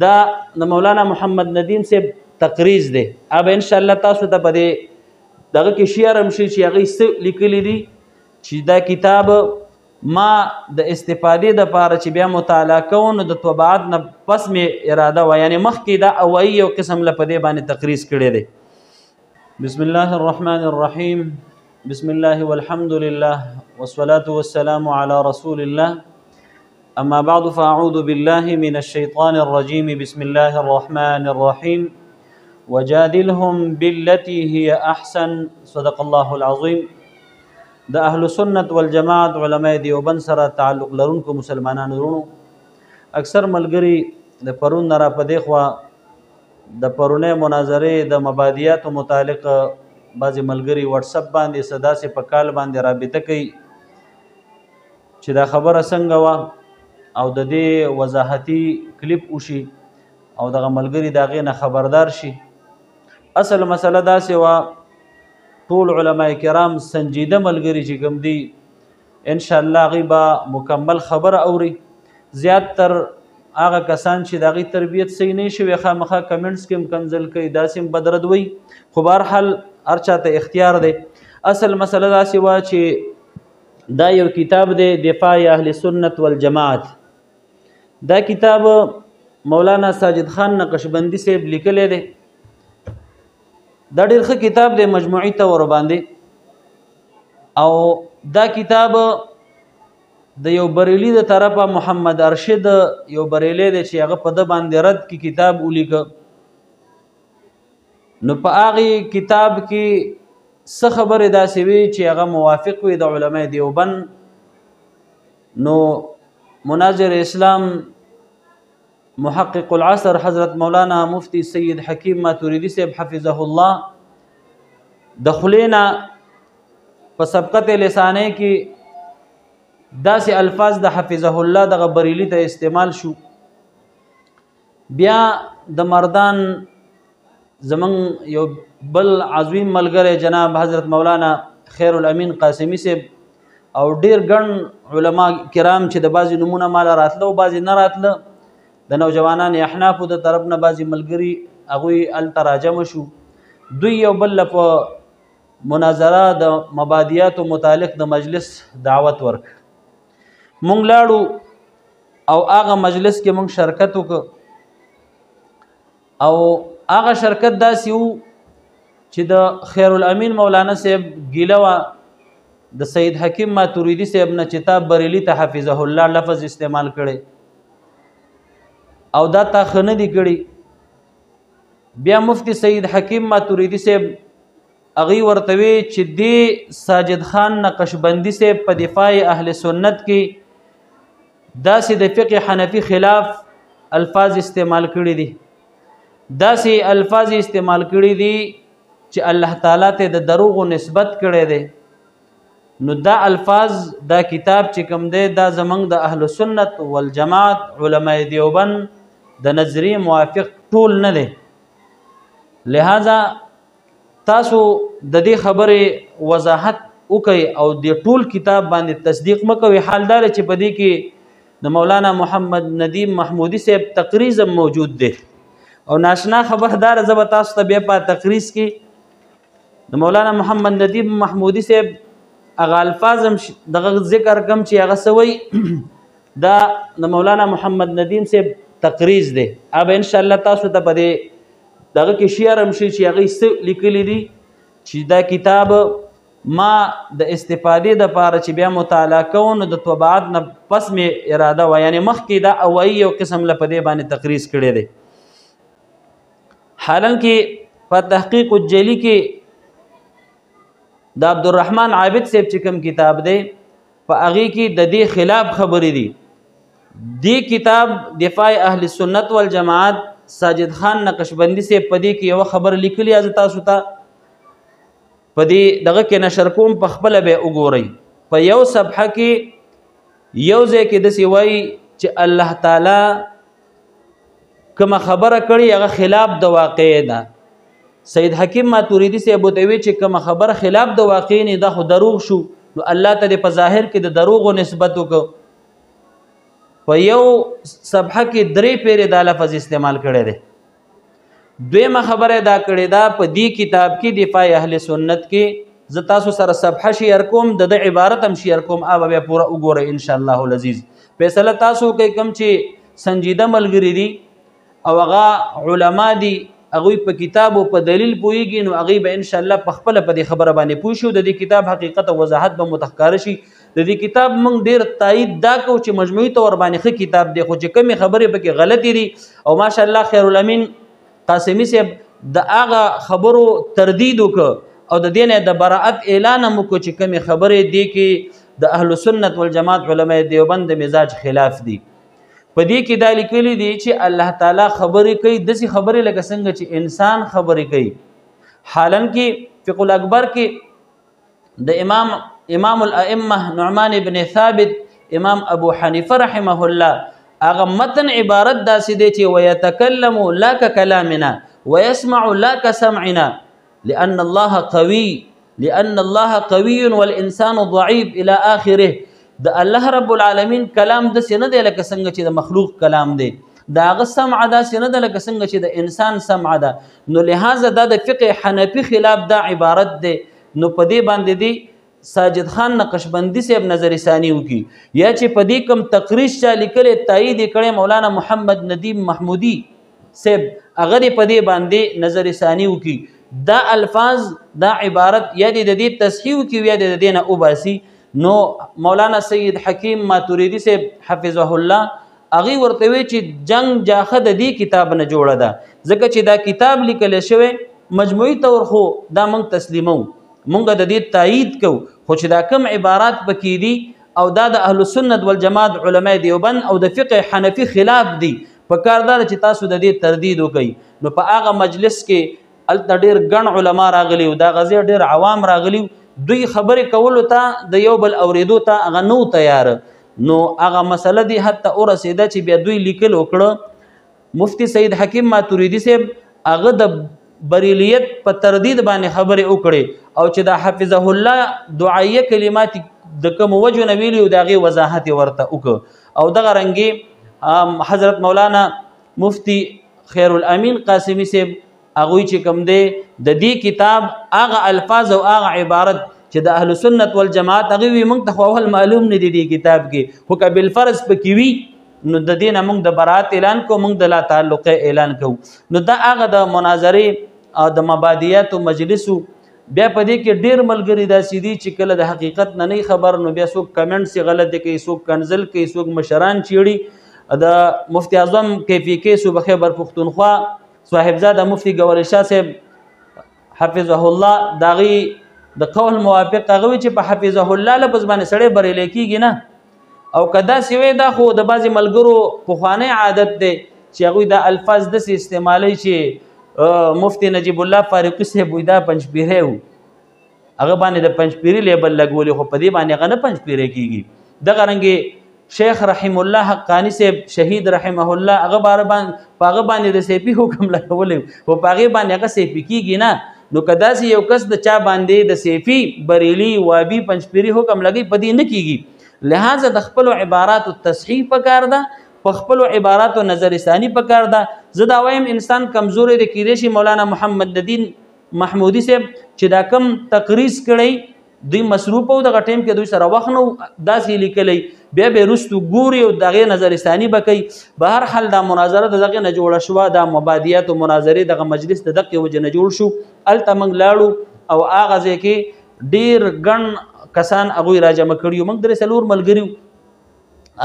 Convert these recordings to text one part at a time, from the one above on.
دا د مولانا محمد ندیم صاحب تقریز دی. اب ان شاء الله تاسو ته په دې دغه کې شعر هم شي چې هغې څه لیکلي دي چې دا کتاب ما د استفادې دپاره چې بیا مطالعه کوو نو د طباعت نه پس مې اراده وه، یعنې مخکې دا اوایي یو قسم له په دې باندې تقریز کړی دی. بسم الله الرحمن الرحیم. بسم الله والحمد لله والصلاة والسلام على رسول الله. أما بعد فأعوذ بالله من الشيطان الرجيم. بسم الله الرحمن الرحيم. وجادلهم بالتي هي أحسن. صدق الله العظيم. د اهل سنت والجماعت علماء دیوبند سره تعلق لرونکو مسلمانانو ورونو، اکثر ملګري د پرون نه را په دې خوا د پرونۍ مناظرې د مبادیاتو متعلق بعضې ملګري وټسپ باندې څه داسې په کال باندې رابطه کوي چې دا خبره څنګه وه او د دې وضاحتي کلیپ وشي او دغه ملګري د هغې نه خبردار شي. اصل مسله داسې وه، ټول علماء کرام سنجیده ملګري چې کوم دي انشاءالله هغوی به مکمل خبره اوري. زیات تر هغه کسان چې د هغوی تربیت صحیح نه شوی خامخا کمنټس کې هم کنځل کوي، داسې هم بدرد وي، خو بهرحال هر چاته اختیار دی. اصل مسله داسې وه چې دا یو کتاب دی، دفاع اهل سنت والجماعت. دا کتاب مولانا ساجد خان نقشبندی صاحب لیکلی دی. دا ډېر ښه کتاب دی مجموعي طور باندې، او دا کتاب د یو بریلي د طرفه محمد ارشد یو بریلی دی چې هغه په ده باندې رد کې کتاب ولیکه. نو په هغې کتاب کې څه خبرې داسې وي چې هغه موافق وي د علماء دیوبند. نو مناظر اسلام محقق العصر حضرت مولانا مفتی سید حکیم ماتوریدی صاحب حفظه الله د خولې نه په سبقت لسانه کې داسې الفاظ د حفظه الله دغه بریلي ته استعمال شو. بیا د مردان زمونږ یو بل عظیم ملګری جناب حضرت مولانا خیر الامین قاسمی صاحب او ډیر ګڼ علما کرام چې د بعضې نومونه ماله راتله او بعضې نه راتله، د نوجوانان احنافو د طرف نه بعضې ملګري هغوی هلته راجمع شو. دوی یو بل له په مناظره د مبادیاتو متعلق د مجلس دعوت ورک. مونږ لاړو او هغه مجلس کې مونږ شرکت وکړو، او هغه شرکت داسې و چې د خیر الامین مولانا صاحب ګیله وه د سید حکیم ماتوریدي صاحب نه چې تا بریلي ته حفظه الله لفظ استعمال کړی او دا تا ښه نه دي کړي. بیا مفتی سید حکیم ماتوریدي صاحب هغوی ورته وی چې دې ساجد خان نقشبندي صاحب په دفاع اهل سنت کې داسې د فقه حنفي خلاف الفاظ استعمال کړي دي، داسې الفاظ استعمال کړي دي چې الله تعالی ته د دروغو نسبت کړی دی. نو دا الفاظ دا کتاب چې کوم دی دا زمونږ د اهل سنت والجماعت علماء دیوبند د نظریې موافق ټول نه دی. لہذا تاسو د دې خبرې وضاحت وکئ او د ټول کتاب باندې تصدیق مه کوئ. حال دا چې په دې کې د مولانا محمد ندیم محمودي صاحب تقریز هم موجود دی، او ناشنا خبردار زه به تاسو ته بیا په تقریز کې د مولانا محمد ندیم محمودي صاحب هغه الفاظ هم دغه ذکر کم چې هغه څه وایي دا د مولانا محمد ندیم صاحب تقریز دی. اب انشاءالله تاسو ته په دې دغه کې شعر هم شي چې هغوی څه لیکلي دي چې دا کتاب ما د استفادې دپاره چې بیا مطالعه کوو نو د طباعت نه پس مې اراده وه، یعنې مخکې دا اوایي یو قسم له په دې باندې تقریز کړی دی. حالانکه په تحقیق الجلی کې د عبدالرحمن عابد صاحب چې کوم کتاب دی په هغې کې د دې خلاف خبرې دي. دې کتاب دفاع اهل سنت والجماعت ساجد خان نقشبندي صاحب په دې کې یوه خبره لیکلې، زه تاسو ته په دې دغه کې نشر کوم، په خپله به یې وګورئ. په یو صفحه کې یو ځای کې داسې وایي چې الله تعالی کومه خبره کړې هغه خلاف د واقع ده. سید حکیم ماتوریدی صاحب ته وی چې کومه خبره خلاف د واقع نه ده خو دروغ شو، نو الله ته په ظاهر کې د دروغو نسبت وکړو. په یو صفحه کې 3 پیرې دا لفظ استعمال کړی دی. دویمه خبره دا کړې ده په دې کتاب کې دفاع اهل سنت کې زه تاسو سره صفحه شیر کوم د عبارت هم شیر کوم اوب بیا پوره وګورئ ان شاء الله العزیز. فیصله تاسو کوي کوم چې سنجیده ملګری دي او هغه علما دي هغوی په کتاب او په دلیل پوهیږي نو هغوی به ان شاء الله په خپله په دې خبره باندې پوه شو. د دې کتاب حقیقت او وضاحت به متخکاره شي. د دې کتاب موږ ډېر تایید دا کوو چې مجموعي طور باندې ښه کتاب دی، خو چې کومې خبرې پکې غلطې دي او ماشاءالله خیرالامین قاسمي صاحب د هغه خبرو تردید وکړه او د دې نه د براعت اعلان هم وکړو چې کومې خبرې دي کې د اهل سنت والجماعت علماء دیوبند د مزاج خلاف دي. په دې کې دا لیکلي دي چې الله تعالی خبرې کوي داسې خبرې لکه څنګه چې انسان خبرې کوي. حالان کې فقه الاکبر کې د امام الائمه نعمان ابن ثابت امام ابو حنیفه رحمه الله هغه متن عبارت داسې دی چې ويتکلم لا ككلامنا ويسمع لا كسمعنا لأن الله قوي والإنسان ضعيف إلى آخره. د الله رب العالمین کلام داسې نه دی لکه څنګه چې د مخلوق کلام دی، د هغه سمع داسې نه ده لکه څنګه چې د انسان سمع ده. نو لهذا دا د فقه حنفي خلاف دا عبارت دی. نو په دې باندې دی ساجد خان نقشبندي صاحب نظر ثانی وکي یا چې په دې کوم تقریر چا لیکلی تایید یې کړی مولانا محمد ندیم محمودي صاحب هغه دې په دې باندې نظر ثانی وکي. دا الفاظ دا عبارت یا د دې تصحیح وکي یا د دې نه وباسي. نو مولانا سید حکیم ماتوریدی صاحب حفظه الله هغه ورته وی چې جنگ جاخه د دې کتاب نه جوړه ده ځکه چې دا کتاب لیکل شوی مجموعي طور خو دا موږ تسلیمو موږ د دې تایید کو خو چې دا کم عبارات پکې دي او دا د اهل سنت والجماعت علماء دیوبند او د فقه حنفي خلاف دي په کار دا چې تاسو د دې تردید وکړي. نو په هغه مجلس کې الته ډېر ګڼ علما راغلي او دا غزي ډېر عوام راغلي دوی خبرې کولو ته د یو بل اوریدو ته هغه نو تیار. نو هغه مسله دی حتی ورسېده چې بیا دوی لیکل وکړه مفتی سید حکیم ماتوریدی صاحب هغه د بریلیت په تردید باندې خبرې وکړي او چې د حفظه الله دعایه کلمات د کوم وجه نه ویلي او د هغې وضاحت ورته وکړه. او دغه رنګې حضرت مولانا مفتی خیرالامین قاسمي صاحب هغوی چې کوم دی د دې کتاب هغه الفاظ او هغه عبارت چې د اهل سنت والجماعت هغه وي موږ ته خو اول معلوم نه دي دې کتاب کې خو که بالفرض پکې وي نو د دې نه موږ د برات اعلان کوو موږ د لا تعلق اعلان کوو. نو دا هغه د مناظرې او د مبادیاتو مجلسو بیا په دې کې ډېر ملګري داسې دي چې کله د حقیقت نه نه خبر نو بیا څوک کمنټس غلط کوي څوک کنزل کوي څوک مشران چیړي. د مفتی اعظم کیفی کې صوبه خیبر پښتونخوا صاحبزاده مفتی ګوري شاه صاحب حفظه الله داغي د قول موافق هغه چې په حفظه الله لفظ باندې سړی بریلی کېږي نه او که داسې وی دا خو د بعضې ملګرو پخوانی عادت دی چې هغوی دا الفاظ داسې استعمالی چې مفتی نجیب الله فاروقي صاحب وی دا پنجپیری و هغه باندې د پنجپیری لیبل لګولي خو په دې باندې هغه نه پنجپیری کېږي. دغه رنګې شیخ رحم الله حقانی صاحب شهید رحمه الله هغه باندې د سیپی حکم لګولی خو په هغې باندې هغه سیپی کېږي نه. نو که داسې یو کس د چا باندې د سیفي بریلی وابي پنجپیری حکم لګي په دې نه کېږي. لہذا د خپلو عباراتو تصحیح پکار ده په خپلو عباراتو نظر ثانی پکار ده. زه دا وایم انسان کمزوری دی کېدای شي مولانا محمد ندیم محمودي صاحب چې دا کم تقریض کړی دوی مصروف او دغه ټیم کې دوی سره وخت نو داسې لیکلی بیا به وروستو ګوري او د هغې نظر ثاني به کوي. به هر حال دا مناظره د دغې نه جوړه شوه دا مبادیات و مناظرې دغه مجلس د دغې وجې نه جوړ شو. هلته موږ لاړو او هغه ځای کې ډېر ګڼ کسان هغوی راجمع کړي وو. موږ 3-4 ملګري وو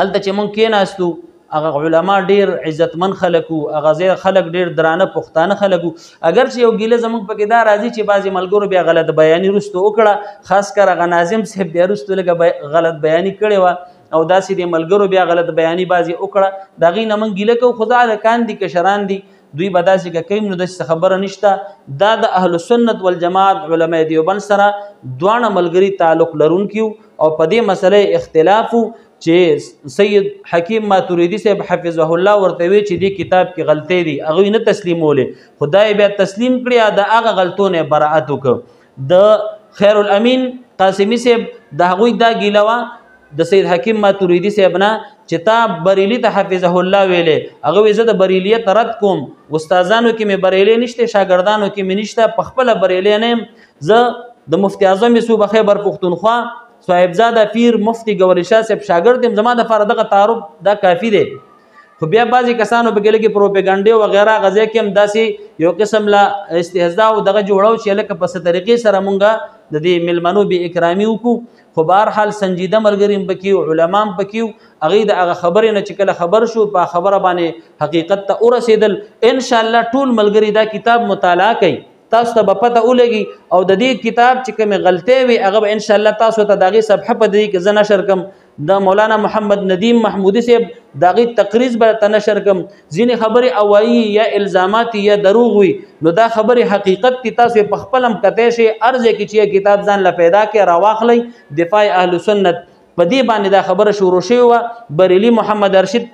هلته چې موږ کېناستو هغه علما ډېر عزتمن خلک وو هغه ځای خلک ډېر درانه پښتانه خلک وو. اگر چې یو ګیله زموږ پکې دا راځي چې بعضې ملګرو بیا غلط بیاني وروستو وکړه خاص کر هغه ناظم صاحب بیا وروستو لږه غلط بیاني کړې وه او داسې د ملګرو بیا غلط بیاني بعضې وکړه د هغې نه موږ ګیله کوو خو دا هلکان دي کشران دي دوی به داسې که کوي نو داسې خبره نشته. دا د اهل سنت والجماعت علماء دیوبند سره دواړه ملګري تعلق لرونکي او په دې مسله اختلاف چې سید حکیم ماتوریدی صاحب حفظه الله ورته وی چې دې کتاب کې غلطۍ دي هغوی نه تسلیمولې خدای بیا تسلیم کړي د هغه غلطو نه براعت وکړه. د خیرالامین قاسمي صاحب د هغوی دا ګیله وه د سید حکیم ماتوریدی صاحب نه چې تا بریلی ته حفظه الله ویلې هغه زه د بریلیت رد کوم استادانو کې مې بریلی نشته شاګردانو کې مې نشته په خپل بریلی نه زه د مفتی اعظم صوبه خیبر پښتونخوا صاحبزاده پیر مفتی ګوري شاه صاحب شاګرد يم زما د فار دغه تعارف دا کافی دی خو بیا بعضی کسانو په کې پروپاګاندا او غیره غزه کې هم داسې یو قسم لا استهزاء او دغه جوړاو چې لکه په طریقې سره مونږه د دې ملمنو به اکرامي وکړو خو بهر حال سنجیده ملګریم پکې علما هم پکې هغه د هغه خبرې نه چې کله خبر شو په خبره باندې حقیقت ته ورسېدل ان شاء الله ټول ملګری دا کتاب مطالعه کوي تاسو ته پته ولګي او د دې کتاب چې کوم غلطي وي هغه ان شاء الله تاسو ته دغه صفحه په دې کې زنه نشر کوم د مولانا محمد ندیم محمودی صاحب دغه تقریز به تنشر کوم ځینې خبرې اوایي یا الزامات یا دروغ وي نو دا خبرې حقیقت کی تاسو په خپلم کته شي ارزه کې چې کتاب ځان لا پیدا کې راواخلي دفاع اهل سنت په دې باندې دا خبره شروع شوی و بریلی محمد ارشد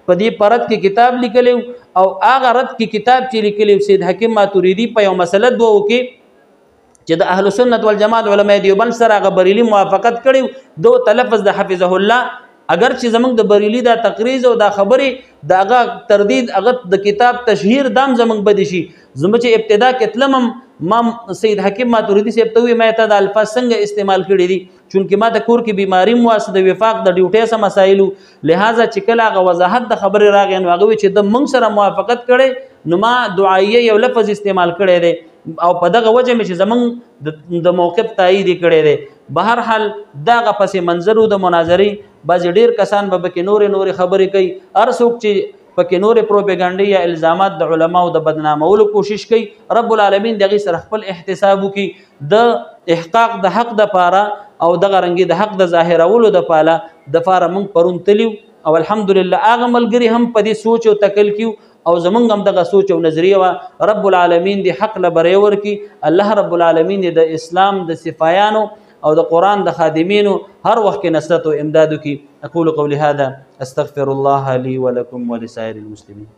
په دې پرد کې کتاب لیکلی او هغه رد کې کتاب چې لیکلی سید حکیم ماتوریدی په یو مسله دوه کې چې د اهل سنت والجماعت علماء دیوبند سره هغه بریلی موافقت کړي دو تلفظ د حفظه الله اگر چې زمونږ د بریلی دا تقریز او دا خبرې داغه تردید هغه د کتاب تشهیر دام زمونږ بد شي زموږ چې ابتدا کتلم ما سید حکیم ماتوریدی صاحب ته وی مې ته د الفاظ څنګه استعمال کړي دي چونکه ما د کور کې بیماری مو واسه د وفاق د ډیوټي سم مسایلو لہذا چې کله هغه وضاحت د خبرې راغی نو هغه چې د موږ سره موافقت کړي نو ما دعایه یو لفظ استعمال کړي دي او په دغه وجه مې چې زمونږ د موقف تایید کړي دي بهر حال دغه پس منظرو د مناظري باز ډیر کسان به کې نور خبرې کوي هر څوک چې پکې نور پروپاګاندا یا الزامات د علماو د بدنامولو کوشش کوي رب العالمین دغه سره خپل احتساب کوي د احقاق د حق د پاره او د غرنګي د حق د ظاهرولو د پاله د فاره مونږ پرون تلیو او الحمدلله هغه ملګری هم په دې سوچ او تکل کیو او زمونږ هم دغه سوچ او نظریه وا رب العالمین دی حق لبرور کی الله رب العالمین د اسلام د صفایانو او د قران د خادمینو هر وخت کې نصرت او امدادو کی اقول قولي هذا استغفر الله لي ولكم ولسائر المسلمين